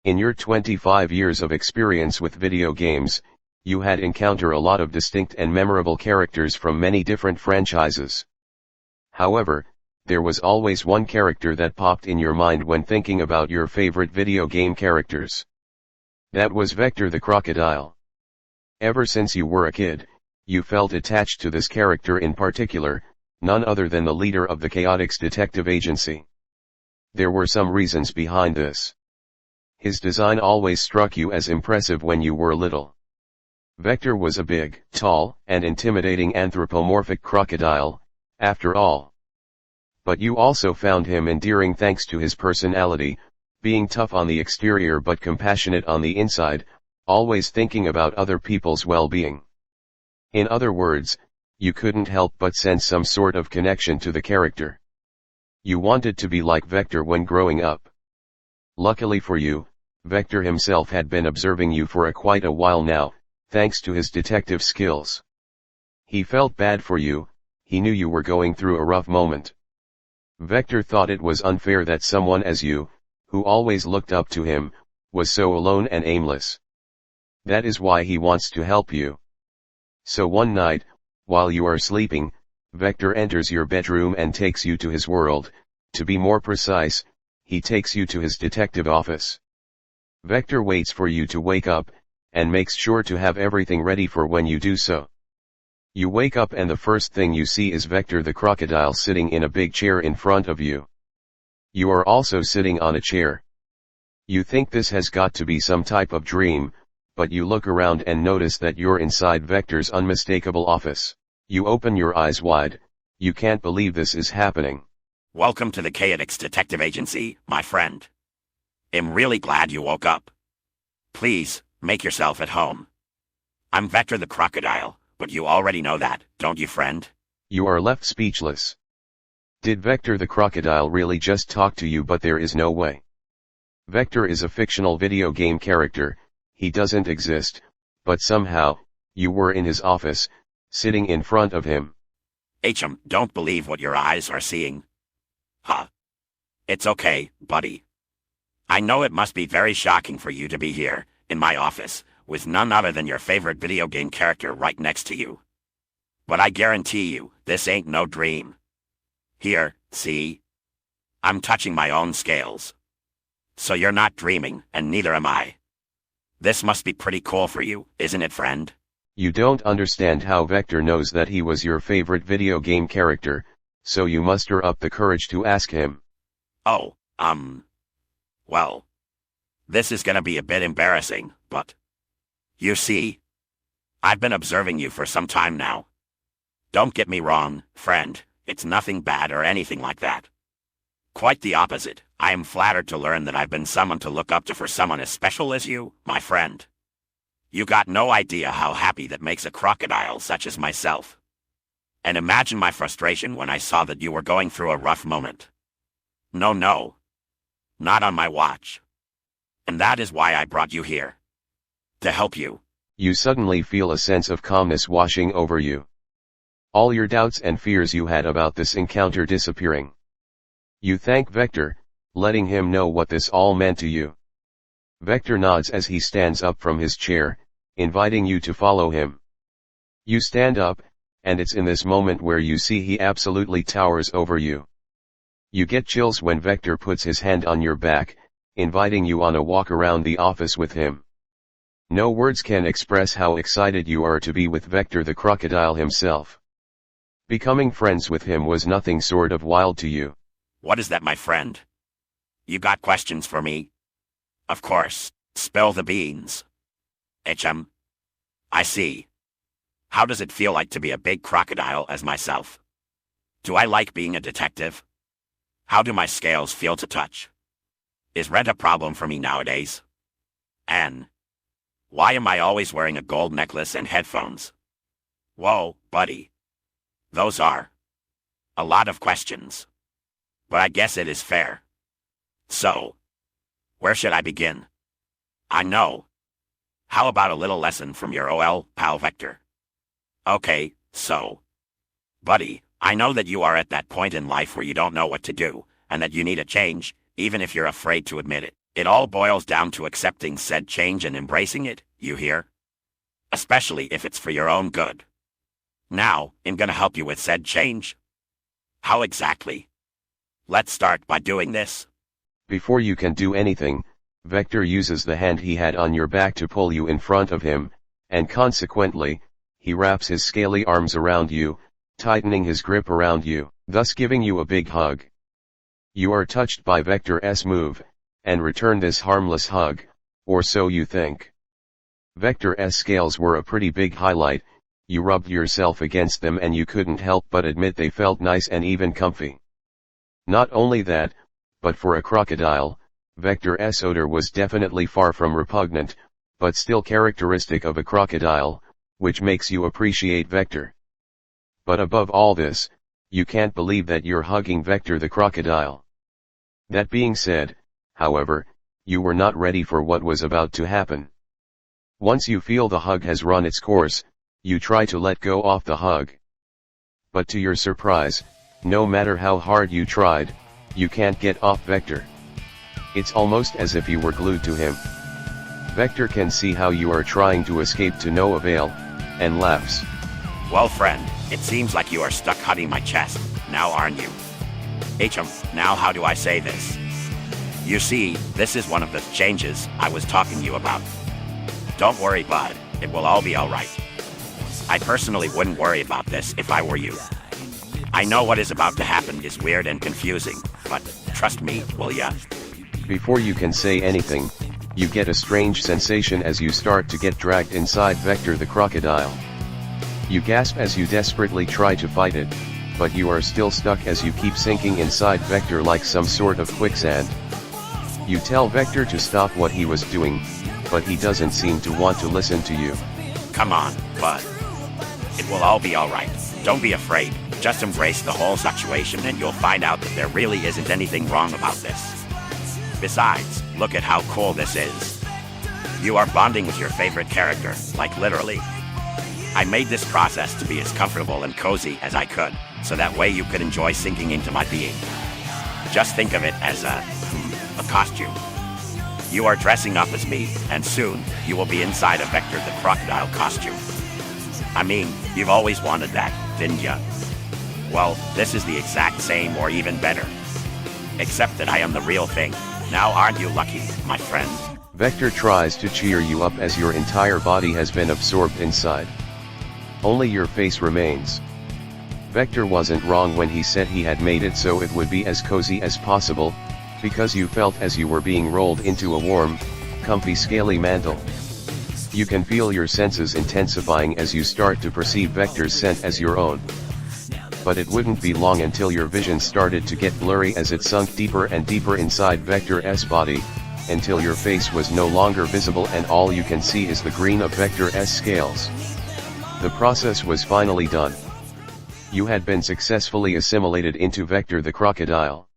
In your 25 years of experience with video games, you had encountered a lot of distinct and memorable characters from many different franchises. However, there was always one character that popped in your mind when thinking about your favorite video game characters. That was Vector the Crocodile. Ever since you were a kid, you felt attached to this character in particular, none other than the leader of the Chaotix detective agency. There were some reasons behind this. His design always struck you as impressive when you were little. Vector was a big, tall, and intimidating anthropomorphic crocodile, after all. But you also found him endearing thanks to his personality, being tough on the exterior but compassionate on the inside, always thinking about other people's well-being. In other words, you couldn't help but sense some sort of connection to the character. You wanted to be like Vector when growing up. Luckily for you, Vector himself had been observing you for quite a while now, thanks to his detective skills. He felt bad for you, he knew you were going through a rough moment. Vector thought it was unfair that someone as you, who always looked up to him, was so alone and aimless. That is why he wants to help you. So one night, while you are sleeping, Vector enters your bedroom and takes you to his world. To be more precise, he takes you to his detective office. Vector waits for you to wake up, and makes sure to have everything ready for when you do so. You wake up and the first thing you see is Vector the Crocodile sitting in a big chair in front of you. You are also sitting on a chair. You think this has got to be some type of dream, but you look around and notice that you're inside Vector's unmistakable office. You open your eyes wide, you can't believe this is happening. Welcome to the Chaotix Detective Agency, my friend. I'm really glad you woke up. Please, make yourself at home. I'm Vector the Crocodile, but you already know that, don't you, friend? You are left speechless. Did Vector the Crocodile really just talk to you? But there is no way. Vector is a fictional video game character, he doesn't exist, but somehow, you were in his office, sitting in front of him. Don't believe what your eyes are seeing. Huh. It's okay, buddy. I know it must be very shocking for you to be here, in my office, with none other than your favorite video game character right next to you. But I guarantee you, this ain't no dream. Here, see? I'm touching my own scales. So you're not dreaming, and neither am I. This must be pretty cool for you, isn't it, friend? You don't understand how Vector knows that he was your favorite video game character, so you muster up the courage to ask him. Oh, well, this is gonna be a bit embarrassing, but you see, I've been observing you for some time now. Don't get me wrong, friend, it's nothing bad or anything like that. Quite the opposite, I am flattered to learn that I've been someone to look up to for someone as special as you, my friend. You got no idea how happy that makes a crocodile such as myself. And imagine my frustration when I saw that you were going through a rough moment. No, not on my watch. And that is why I brought you here. To help you. You suddenly feel a sense of calmness washing over you. All your doubts and fears you had about this encounter disappearing. You thank Vector, letting him know what this all meant to you. Vector nods as he stands up from his chair, inviting you to follow him. You stand up, and it's in this moment where you see he absolutely towers over you. You get chills when Vector puts his hand on your back, inviting you on a walk around the office with him. No words can express how excited you are to be with Vector the Crocodile himself. Becoming friends with him was nothing short of wild to you. What is that, my friend? You got questions for me? Of course, spill the beans. I see. How does it feel like to be a big crocodile as myself? Do I like being a detective? How do my scales feel to touch? Is rent a problem for me nowadays? And why am I always wearing a gold necklace and headphones? Whoa, buddy. Those are a lot of questions. But I guess it is fair. So, where should I begin? I know. How about a little lesson from your OL pal Vector? Okay, so, buddy, I know that you are at that point in life where you don't know what to do, and that you need a change, even if you're afraid to admit it. It all boils down to accepting said change and embracing it, you hear? Especially if it's for your own good. Now, I'm gonna help you with said change. How exactly? Let's start by doing this. Before you can do anything, Vector uses the hand he had on your back to pull you in front of him, and consequently, he wraps his scaly arms around you, tightening his grip around you, thus giving you a big hug. You are touched by Vector's move, and return this harmless hug, or so you think. Vector's scales were a pretty big highlight, you rubbed yourself against them and you couldn't help but admit they felt nice and even comfy. Not only that, but for a crocodile, Vector's odor was definitely far from repugnant, but still characteristic of a crocodile, which makes you appreciate Vector. But above all this, you can't believe that you're hugging Vector the crocodile. That being said, however, you were not ready for what was about to happen. Once you feel the hug has run its course, you try to let go off the hug. But to your surprise, no matter how hard you tried, you can't get off Vector. It's almost as if you were glued to him. Vector can see how you are trying to escape to no avail, and laughs. Well friend, it seems like you are stuck hugging my chest, now aren't you? Now how do I say this? You see, this is one of the changes I was talking to you about. Don't worry bud, it will all be alright. I personally wouldn't worry about this if I were you. I know what is about to happen is weird and confusing, but trust me, will ya? Before you can say anything, you get a strange sensation as you start to get dragged inside Vector the crocodile. You gasp as you desperately try to fight it, but you are still stuck as you keep sinking inside Vector like some sort of quicksand. You tell Vector to stop what he was doing, but he doesn't seem to want to listen to you. Come on, bud. It will all be alright. Don't be afraid, just embrace the whole situation and you'll find out that there really isn't anything wrong about this. Besides, look at how cool this is. You are bonding with your favorite character, like literally. I made this process to be as comfortable and cozy as I could, so that way you could enjoy sinking into my being. Just think of it as a costume. You are dressing up as me, and soon, you will be inside a Vector the Crocodile costume. I mean, you've always wanted that, didn't ya? Well, this is the exact same or even better. Except that I am the real thing. Now aren't you lucky, my friend? Vector tries to cheer you up as your entire body has been absorbed inside. Only your face remains. Vector wasn't wrong when he said he had made it so it would be as cozy as possible, because you felt as you were being rolled into a warm, comfy scaly mantle. You can feel your senses intensifying as you start to perceive Vector's scent as your own. But it wouldn't be long until your vision started to get blurry as it sunk deeper and deeper inside Vector's body, until your face was no longer visible and all you can see is the green of Vector's scales. The process was finally done. You had been successfully assimilated into Vector the crocodile.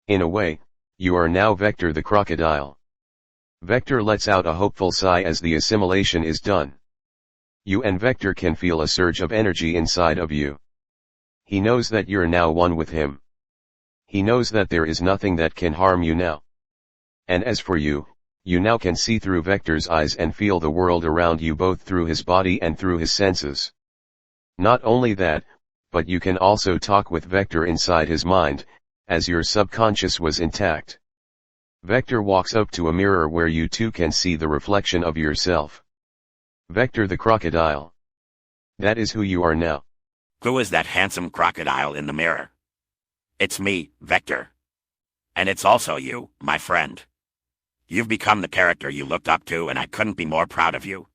In a way, you are now Vector the crocodile. Vector lets out a hopeful sigh as the assimilation is done. You and Vector can feel a surge of energy inside of you. He knows that you're now one with him. He knows that there is nothing that can harm you now. And as for you, you now can see through Vector's eyes and feel the world around you both through his body and through his senses. Not only that, but you can also talk with Vector inside his mind, as your subconscious was intact. Vector walks up to a mirror where you too can see the reflection of yourself. Vector the crocodile. That is who you are now. Who is that handsome crocodile in the mirror? It's me, Vector. And it's also you, my friend. You've become the character you looked up to and I couldn't be more proud of you.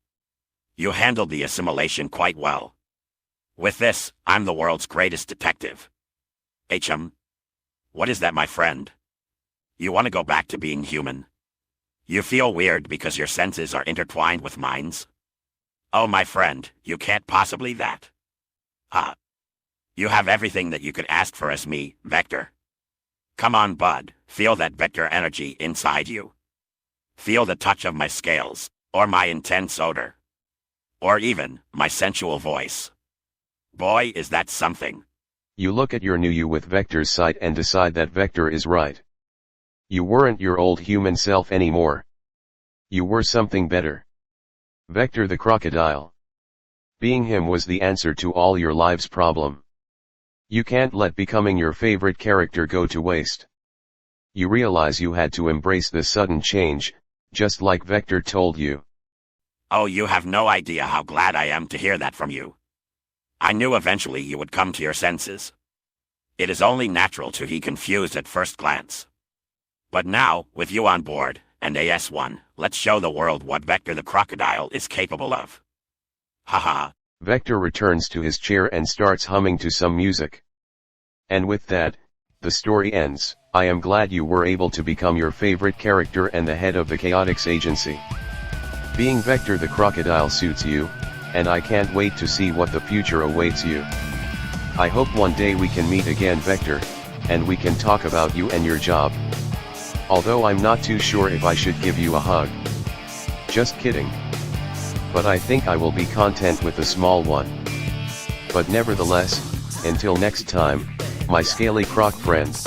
You handled the assimilation quite well. With this, I'm the world's greatest detective. What is that, my friend? You want to go back to being human? You feel weird because your senses are intertwined with mine's? Oh, my friend, you can't possibly that. You have everything that you could ask for as me, Vector. Come on, bud, feel that Vector energy inside you. Feel the touch of my scales, or my intense odor. Or even, my sensual voice. Boy, is that something. You look at your new you with Vector's sight and decide that Vector is right. You weren't your old human self anymore. You were something better. Vector the Crocodile. Being him was the answer to all your life's problem. You can't let becoming your favorite character go to waste. You realize you had to embrace this sudden change, just like Vector told you. Oh, you have no idea how glad I am to hear that from you. I knew eventually you would come to your senses. It is only natural to be confused at first glance. But now, with you on board, and AS1, let's show the world what Vector the Crocodile is capable of. Haha. Vector returns to his chair and starts humming to some music. And with that, the story ends. I am glad you were able to become your favorite character and the head of the Chaotix Agency. Being Vector the Crocodile suits you, and I can't wait to see what the future awaits you. I hope one day we can meet again, Vector, and we can talk about you and your job. Although I'm not too sure if I should give you a hug. Just kidding. But I think I will be content with a small one. But nevertheless, until next time, my scaly croc friends.